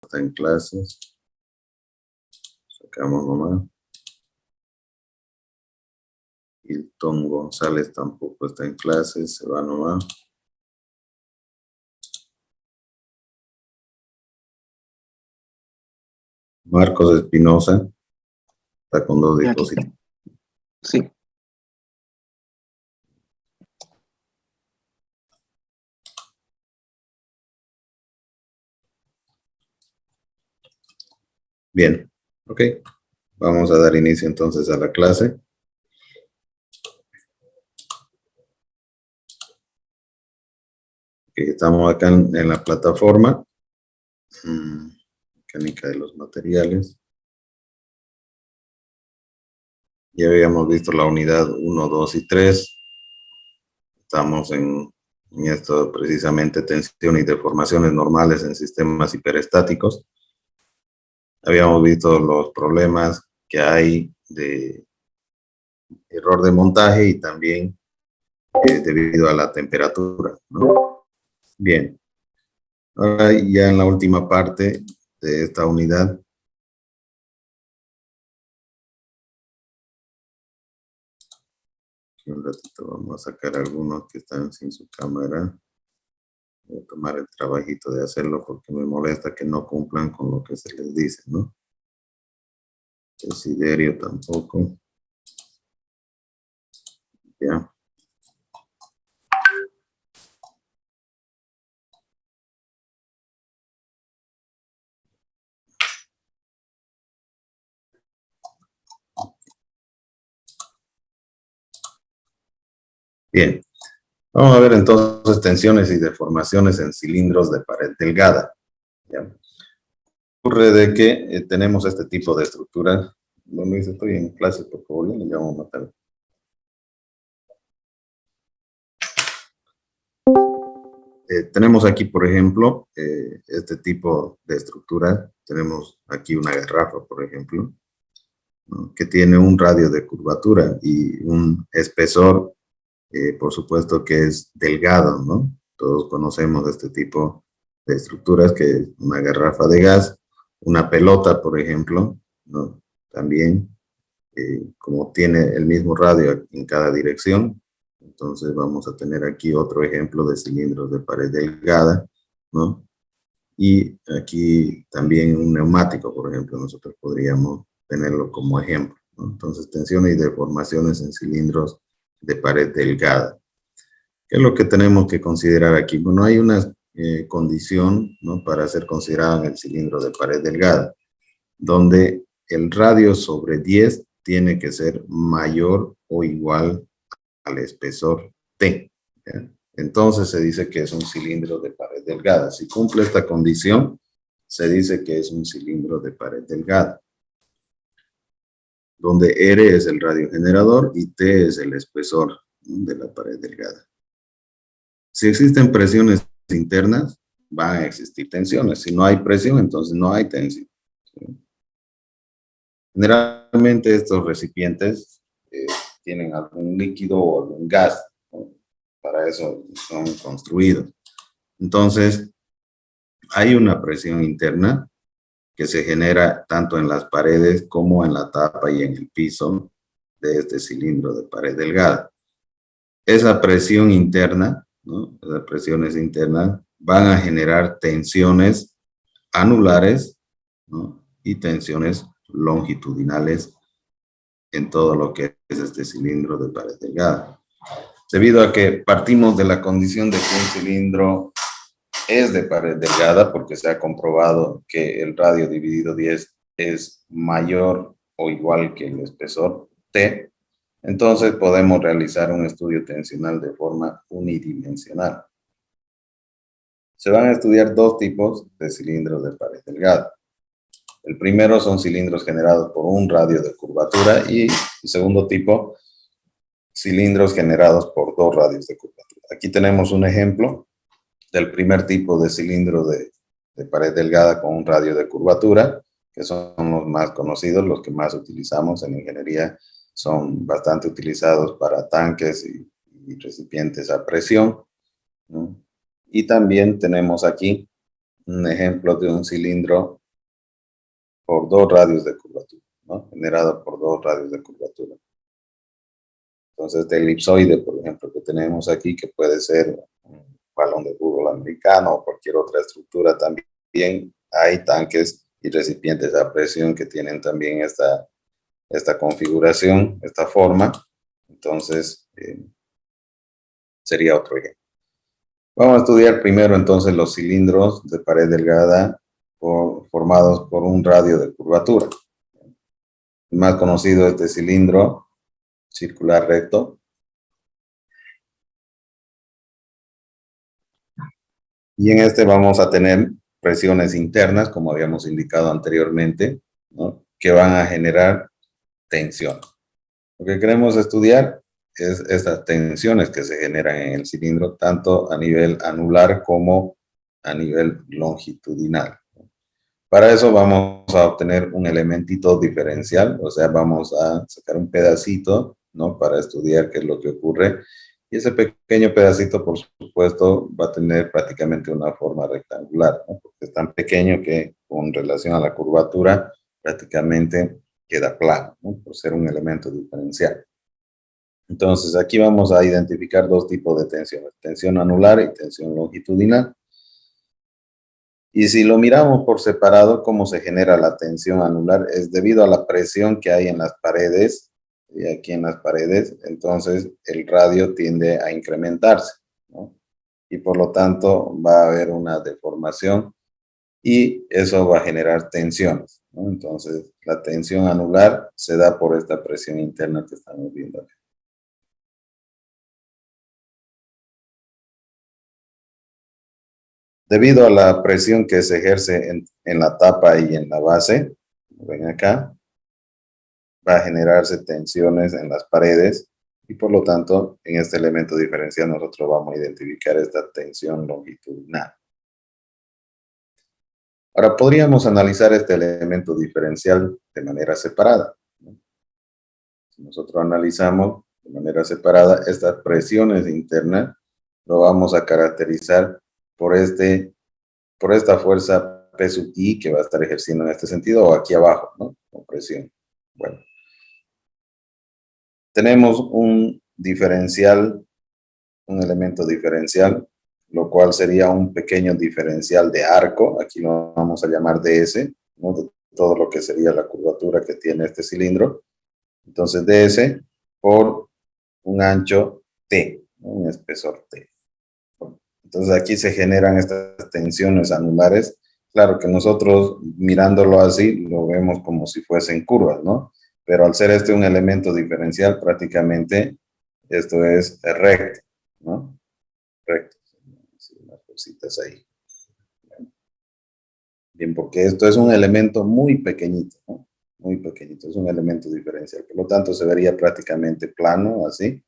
está en clases. Sacamos nomás. Hilton González tampoco está en clases, se va nomás. Marcos Espinosa está con 2 dispositivos. Sí. Bien, ok. Vamos a dar inicio entonces a la clase. Estamos acá en la plataforma. Mecánica de los materiales. Ya habíamos visto la unidad 1, 2 y 3. Estamos en esto precisamente, tensión y deformaciones normales en sistemas hiperestáticos. Habíamos visto los problemas que hay de error de montaje y también debido a la temperatura, ¿no? Bien. Ahora ya en la última parte de esta unidad. Un ratito vamos a sacar algunos que están sin su cámara. Voy a tomar el trabajito de hacerlo porque me molesta que no cumplan con lo que se les dice, ¿no? Desiderio tampoco. Ya. Bien. Vamos a ver entonces tensiones y deformaciones en cilindros de pared delgada. ¿Ya? Ocurre de que tenemos este tipo de estructuras. Donde dice estoy en clase, por favor, ya vamos a matar. Tenemos aquí, por ejemplo, este tipo de estructura. Tenemos aquí una garrafa, por ejemplo, ¿no? Que tiene un radio de curvatura y un espesor, por supuesto que es delgado, ¿no? Todos conocemos este tipo de estructuras, que es una garrafa de gas, una pelota, por ejemplo, ¿no? También, como tiene el mismo radio en cada dirección. Entonces vamos a tener aquí otro ejemplo de cilindros de pared delgada, ¿no? Y aquí también un neumático, por ejemplo, nosotros podríamos tenerlo como ejemplo, ¿no? Entonces, tensiones y deformaciones en cilindros de pared delgada. ¿Qué es lo que tenemos que considerar aquí? Bueno, hay una condición, ¿no?, para ser considerado en el cilindro de pared delgada, donde el radio sobre 10 tiene que ser mayor o igual al espesor T, ¿ya? Entonces se dice que es un cilindro de pared delgada. Si cumple esta condición, se dice que es un cilindro de pared delgada, donde R es el radiogenerador y T es el espesor, ¿no?, de la pared delgada. Si existen presiones internas, van a existir tensiones. Si no hay presión, entonces no hay tensión, ¿sí? Generalmente estos recipientes tienen algún líquido o algún gas, ¿no? Para eso son construidos. Entonces, hay una presión interna que se genera tanto en las paredes como en la tapa y en el piso de este cilindro de pared delgada. Esa presión interna, ¿no?, esas presiones internas van a generar tensiones anulares, ¿no?, y tensiones longitudinales en todo lo que es este cilindro de pared delgada. Debido a que partimos de la condición de que un cilindro es de pared delgada, porque se ha comprobado que el radio dividido 10 es mayor o igual que el espesor T, entonces podemos realizar un estudio tensional de forma unidimensional. Se van a estudiar dos tipos de cilindros de pared delgada. El primero son cilindros generados por un radio de curvatura y el segundo tipo, cilindros generados por dos radios de curvatura. Aquí tenemos un ejemplo del primer tipo de cilindro de pared delgada con un radio de curvatura, que son los más conocidos, los que más utilizamos en ingeniería, son bastante utilizados para tanques y recipientes a presión, ¿no? Y también tenemos aquí un ejemplo de un cilindro por dos radios de curvatura, ¿no? Generado por dos radios de curvatura. Entonces, este elipsoide, por ejemplo, que tenemos aquí, que puede ser un balón de fútbol americano o cualquier otra estructura también, hay tanques y recipientes a presión que tienen también esta configuración, esta forma. Entonces, sería otro ejemplo. Vamos a estudiar primero entonces los cilindros de pared delgada formados por un radio de curvatura. El más conocido es este cilindro circular recto. Y en este vamos a tener presiones internas, como habíamos indicado anteriormente, ¿no? Que van a generar tensión. Lo que queremos estudiar es estas tensiones que se generan en el cilindro, tanto a nivel anular como a nivel longitudinal. Para eso vamos a obtener un elementito diferencial, o sea, vamos a sacar un pedacito, ¿no? Para estudiar qué es lo que ocurre. Y ese pequeño pedacito, por supuesto, va a tener prácticamente una forma rectangular, ¿no? Porque es tan pequeño que con relación a la curvatura prácticamente queda plano, ¿no? Por ser un elemento diferencial. Entonces, aquí vamos a identificar dos tipos de tensiones, tensión anular y tensión longitudinal. Y si lo miramos por separado, cómo se genera la tensión anular es debido a la presión que hay en las paredes, y aquí en las paredes, entonces el radio tiende a incrementarse, ¿no? Y por lo tanto va a haber una deformación y eso va a generar tensiones, ¿no? Entonces la tensión anular se da por esta presión interna que estamos viendo aquí. Debido a la presión que se ejerce en la tapa y en la base, ven acá, va a generarse tensiones en las paredes y por lo tanto en este elemento diferencial nosotros vamos a identificar esta tensión longitudinal. Ahora podríamos analizar este elemento diferencial de manera separada, ¿no? Si nosotros analizamos de manera separada estas presiones internas, lo vamos a caracterizar por, por esta fuerza P sub I que va a estar ejerciendo en este sentido o aquí abajo, ¿no? Con presión. Bueno, tenemos un diferencial, un elemento diferencial, lo cual sería un pequeño diferencial de arco, aquí lo vamos a llamar ds, ¿no? De todo lo que sería la curvatura que tiene este cilindro. Entonces ds por un ancho t, ¿no? Un espesor t. Entonces aquí se generan estas tensiones anulares. Claro que nosotros mirándolo así lo vemos como si fuesen curvas, ¿no? Pero al ser este un elemento diferencial, prácticamente esto es recto, ¿no? Recto. Sí, unas cositas ahí. Bien, porque esto es un elemento muy pequeñito, ¿no? Muy pequeñito, es un elemento diferencial. Por lo tanto, se vería prácticamente plano, así,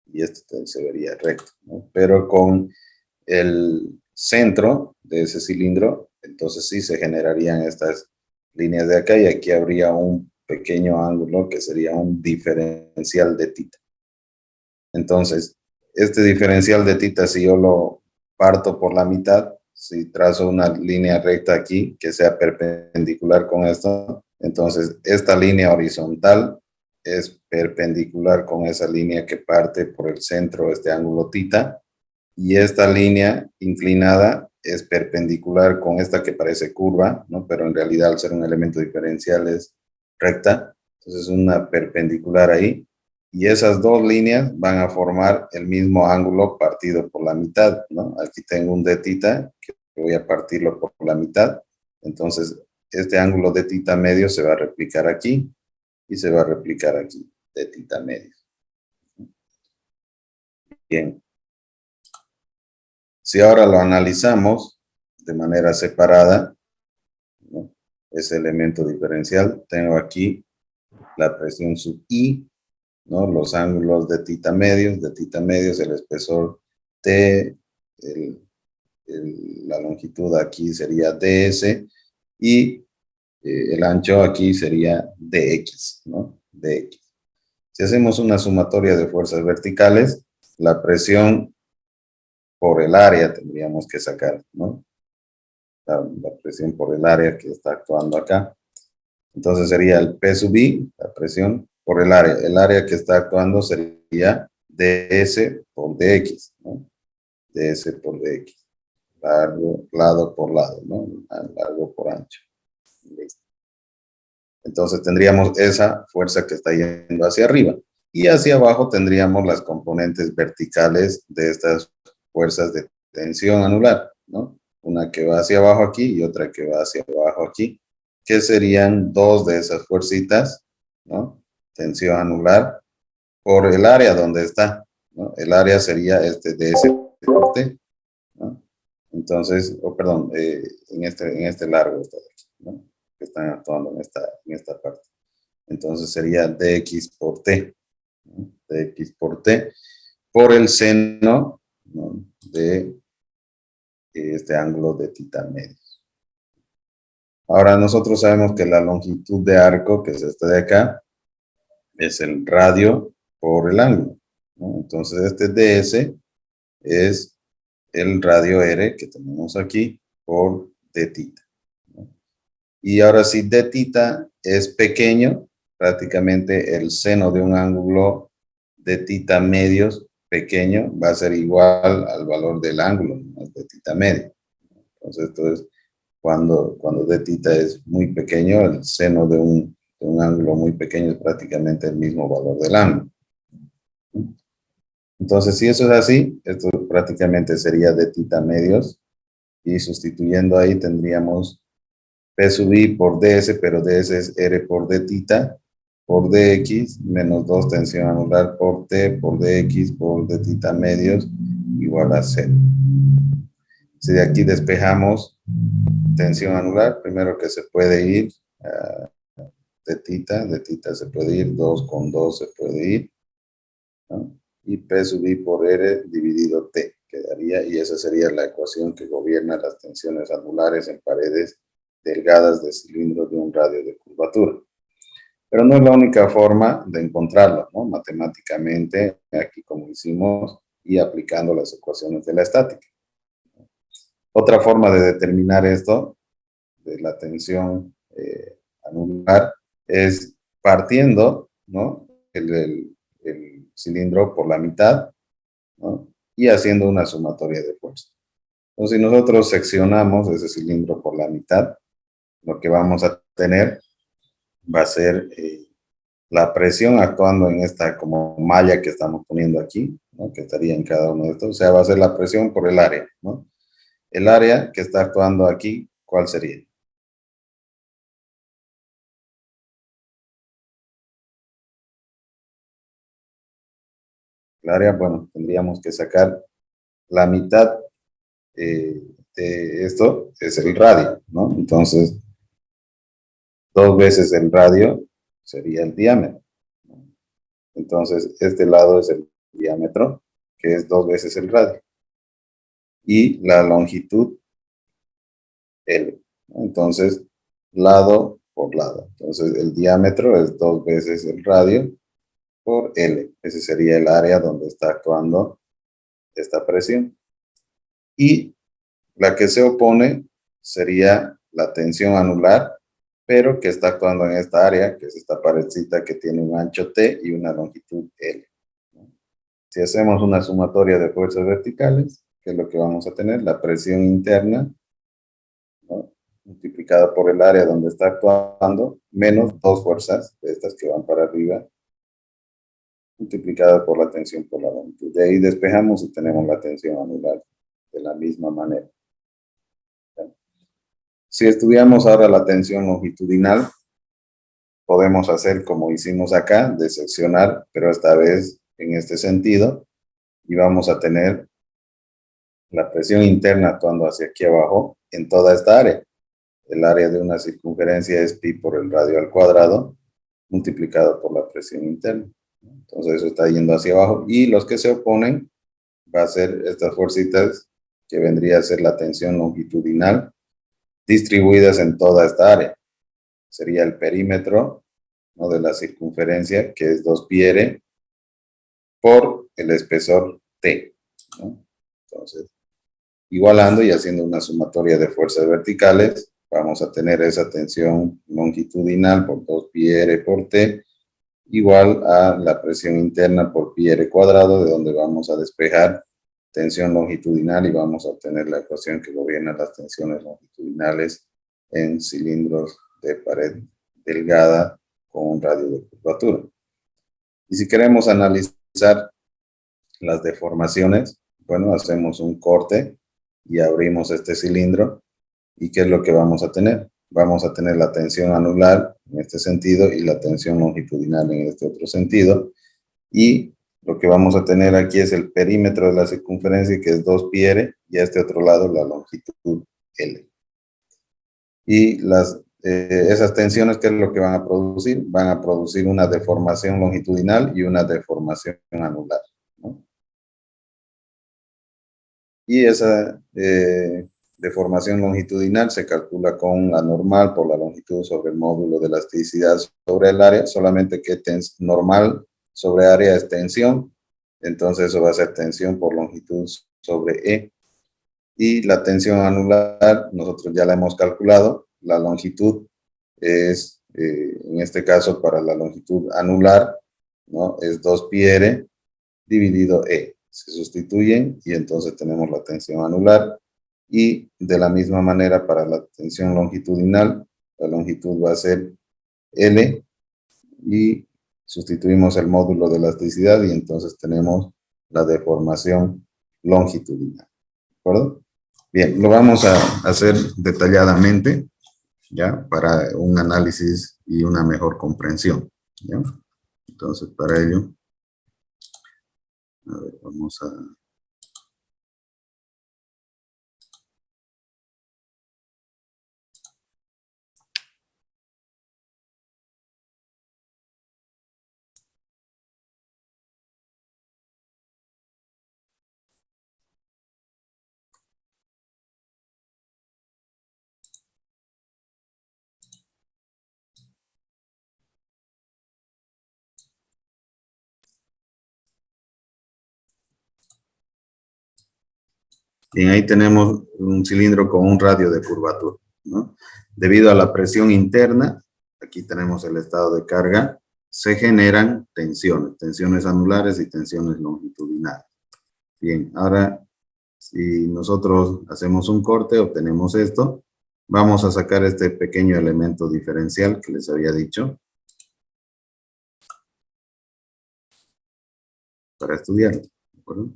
y este se vería recto, ¿no? Pero con el centro de ese cilindro, entonces sí se generarían estas líneas de acá y aquí habría un pequeño ángulo que sería un diferencial de tita. Entonces, este diferencial de tita, si yo lo parto por la mitad, si trazo una línea recta aquí que sea perpendicular con esto, entonces esta línea horizontal es perpendicular con esa línea que parte por el centro, este ángulo tita, y esta línea inclinada es perpendicular con esta que parece curva, ¿no? Pero en realidad al ser un elemento diferencial es recta, entonces una perpendicular ahí, y esas dos líneas van a formar el mismo ángulo partido por la mitad, ¿no? Aquí tengo un de tita que voy a partirlo por la mitad, entonces este ángulo de tita medio se va a replicar aquí y se va a replicar aquí, de tita medio. Bien. Si ahora lo analizamos de manera separada, ¿no? Ese elemento diferencial, tengo aquí la presión sub I, ¿no? Los ángulos de tita medios, el espesor T, la longitud aquí sería ds y el ancho aquí sería dx, ¿no? Dx. Si hacemos una sumatoria de fuerzas verticales, la presión por el área tendríamos que sacar, ¿no? la presión por el área que está actuando acá. Entonces sería el P sub I, la presión por el área. El área que está actuando sería ds por dx, ¿no? ds por dx. Largo, lado por lado, ¿no? Largo por ancho. Listo. Entonces tendríamos esa fuerza que está yendo hacia arriba. Y hacia abajo tendríamos las componentes verticales de estas fuerzas de tensión anular, ¿no? Una que va hacia abajo aquí y otra que va hacia abajo aquí, que serían dos de esas fuercitas, ¿no? Tensión anular por el área donde está, ¿no? El área sería este de ese corte, ¿no? Entonces, perdón, en este largo está de aquí, ¿no? Que están actuando en esta parte. Entonces sería dx por t, ¿no? Dx por t, por el seno, ¿no? De este ángulo de θ medio. Ahora nosotros sabemos que la longitud de arco, que es esta de acá, es el radio por el ángulo, ¿no? Entonces este ds es el radio r que tenemos aquí por dθ, ¿no? Y ahora si dθ es pequeño, prácticamente el seno de un ángulo de θ medios pequeño va a ser igual al valor del ángulo, ¿no? De θ medio. Entonces esto es cuando dθ es muy pequeño, el seno de un ángulo muy pequeño es prácticamente el mismo valor del ángulo. Entonces, si eso es así, esto prácticamente sería dθ medios, y sustituyendo ahí tendríamos P sub I por ds, pero ds es r por dθ, por dx, menos 2 tensión anular por t, por dx, por dθ medios, igual a 0. Si de aquí despejamos tensión anular, primero que se puede ir de θ se puede ir, 2 con 2 se puede ir, ¿no? Y P sub I por R dividido T quedaría, y esa sería la ecuación que gobierna las tensiones anulares en paredes delgadas de cilindros de un radio de curvatura. Pero no es la única forma de encontrarlo, ¿no? Matemáticamente, aquí como hicimos, y aplicando las ecuaciones de la estática. Otra forma de determinar esto, de la tensión anular, es partiendo, ¿no? el cilindro por la mitad, ¿no? Y haciendo una sumatoria de fuerza. Entonces, si nosotros seccionamos ese cilindro por la mitad, lo que vamos a tener va a ser la presión actuando en esta como malla que estamos poniendo aquí, ¿no? Que estaría en cada uno de estos. O sea, va a ser la presión por el área, ¿no? El área que está actuando aquí, ¿cuál sería? El área, bueno, tendríamos que sacar la mitad de esto, es el radio, ¿no? Entonces, 2 veces el radio sería el diámetro. Entonces, este lado es el diámetro, que es 2 veces el radio. Y la longitud, L, ¿no? Entonces, lado por lado. Entonces, el diámetro es 2 veces el radio por L. Ese sería el área donde está actuando esta presión. Y la que se opone sería la tensión anular, pero que está actuando en esta área, que es esta paredcita que tiene un ancho T y una longitud L. Si hacemos una sumatoria de fuerzas verticales, ¿qué es lo que vamos a tener? La presión interna, ¿no? Multiplicada por el área donde está actuando, menos 2 fuerzas, de estas que van para arriba, multiplicada por la tensión por la longitud. De ahí despejamos y tenemos la tensión anular de la misma manera. Si estudiamos ahora la tensión longitudinal, podemos hacer como hicimos acá, de seccionar, pero esta vez en este sentido, y vamos a tener la presión interna actuando hacia aquí abajo en toda esta área. El área de una circunferencia es pi por el radio al cuadrado, multiplicado por la presión interna. Entonces eso está yendo hacia abajo, y los que se oponen va a ser estas fuercitas que vendría a ser la tensión longitudinal distribuidas en toda esta área. Sería el perímetro, ¿no? De la circunferencia, que es 2 pi r, por el espesor t, ¿no? Entonces, igualando y haciendo una sumatoria de fuerzas verticales, vamos a tener esa tensión longitudinal por 2πr por T, igual a la presión interna por πr cuadrado, de donde vamos a despejar tensión longitudinal y vamos a obtener la ecuación que gobierna las tensiones longitudinales en cilindros de pared delgada con un radio de curvatura. Y si queremos analizar las deformaciones, bueno, hacemos un corte y abrimos este cilindro. ¿Y qué es lo que vamos a tener? Vamos a tener la tensión anular en este sentido y la tensión longitudinal en este otro sentido. Y lo que vamos a tener aquí es el perímetro de la circunferencia, que es 2πr, y a este otro lado la longitud L. Y esas tensiones, ¿qué es lo que van a producir? Van a producir una deformación longitudinal y una deformación anular, ¿no? Y esa deformación longitudinal se calcula con la normal por la longitud sobre el módulo de elasticidad sobre el área, solamente que normal sobre área es tensión, entonces eso va a ser tensión por longitud sobre E. Y la tensión anular, nosotros ya la hemos calculado, la longitud es, en este caso para la longitud anular, ¿no? Es 2πr dividido E. Se sustituyen y entonces tenemos la tensión anular. Y de la misma manera para la tensión longitudinal, la longitud va a ser L y sustituimos el módulo de elasticidad y entonces tenemos la deformación longitudinal. ¿De acuerdo? Bien, lo vamos a hacer detalladamente, ¿ya? Para un análisis y una mejor comprensión, ¿ya? Entonces, para ello, a ver, vamos a... Bien, ahí tenemos un cilindro con un radio de curvatura, ¿no? Debido a la presión interna, aquí tenemos el estado de carga, se generan tensiones anulares y tensiones longitudinales. Bien, ahora, si nosotros hacemos un corte, obtenemos esto, vamos a sacar este pequeño elemento diferencial que les había dicho para estudiar, ¿de acuerdo?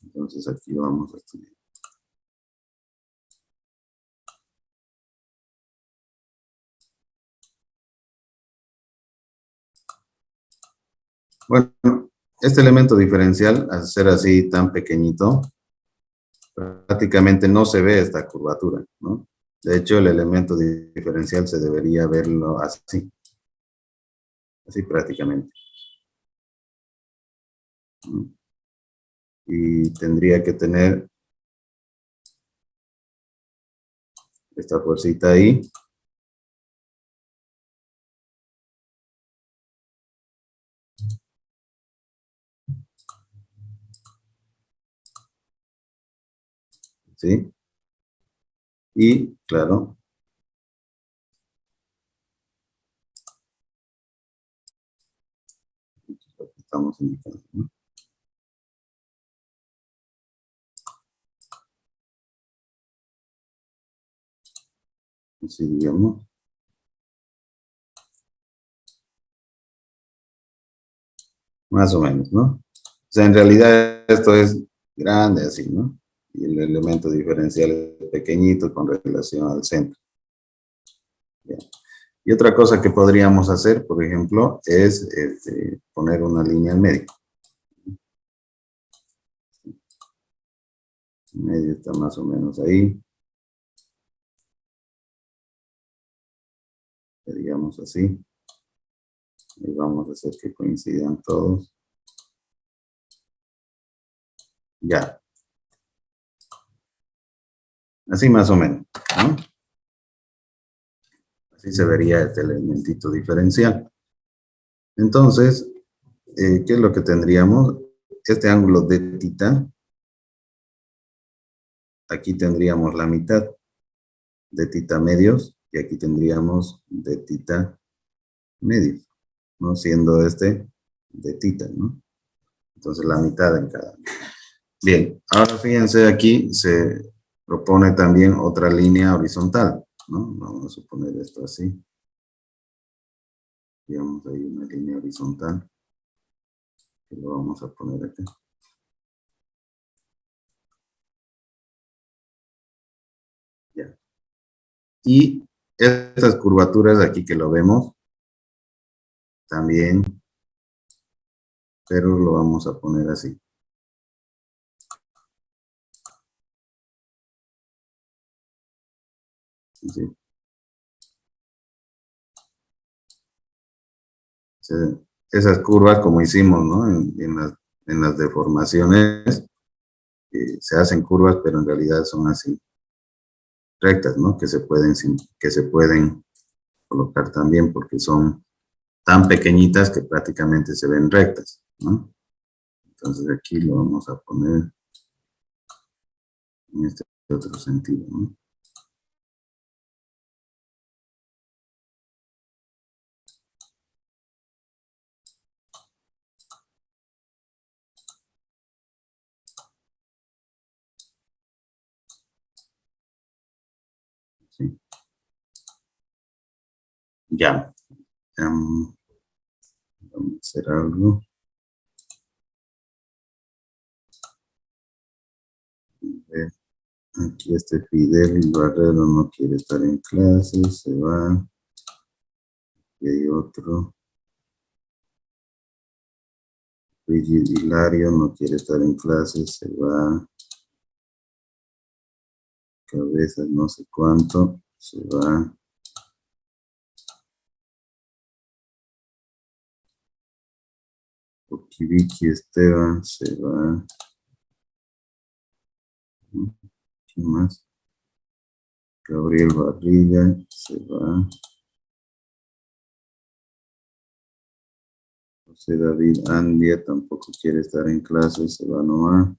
Entonces aquí lo vamos a estudiar. Bueno, este elemento diferencial, al ser así tan pequeñito, prácticamente no se ve esta curvatura, ¿no? De hecho, el elemento diferencial se debería verlo así, así prácticamente. Y tendría que tener esta fuercita ahí. ¿Sí? Y, claro, lo que estamos indicando, ¿no? Así digamos. Más o menos, ¿no? O sea, en realidad esto es grande así, ¿no? Y el elemento diferencial es pequeñito con relación al centro. Bien. Y otra cosa que podríamos hacer, por ejemplo, es poner una línea en medio. En medio está más o menos ahí. Digamos así. Y vamos a hacer que coincidan todos. Ya. Así más o menos, ¿no? Así se vería este elementito diferencial. Entonces, ¿qué es lo que tendríamos? Este ángulo de θ aquí tendríamos la mitad de tita medios y aquí tendríamos de tita medios, ¿no? Siendo este de tita, ¿no? Entonces la mitad en cada. Bien, ahora fíjense aquí, se propone también otra línea horizontal, ¿no? Vamos a suponer esto así. Digamos ahí una línea horizontal, que lo vamos a poner acá. Ya. Y estas curvaturas aquí que lo vemos, también, pero lo vamos a poner así. ¿Sí? Esas curvas como hicimos, ¿no? En las deformaciones, se hacen curvas, pero en realidad son así, rectas, ¿no? Que se pueden colocar también porque son tan pequeñitas que prácticamente se ven rectas, ¿no? Entonces aquí lo vamos a poner en este otro sentido, ¿no? Sí. Ya. Vamos a hacer algo. Aquí este Fidel Barrero no quiere estar en clase, se va. Y hay otro. Luigi Hilario no quiere estar en clase, se va. Cabezas no sé cuánto, se va. Okibiki Esteban, se va. ¿Quién más? Gabriel Barriga, se va. José David Andia tampoco quiere estar en clase, se va nomás.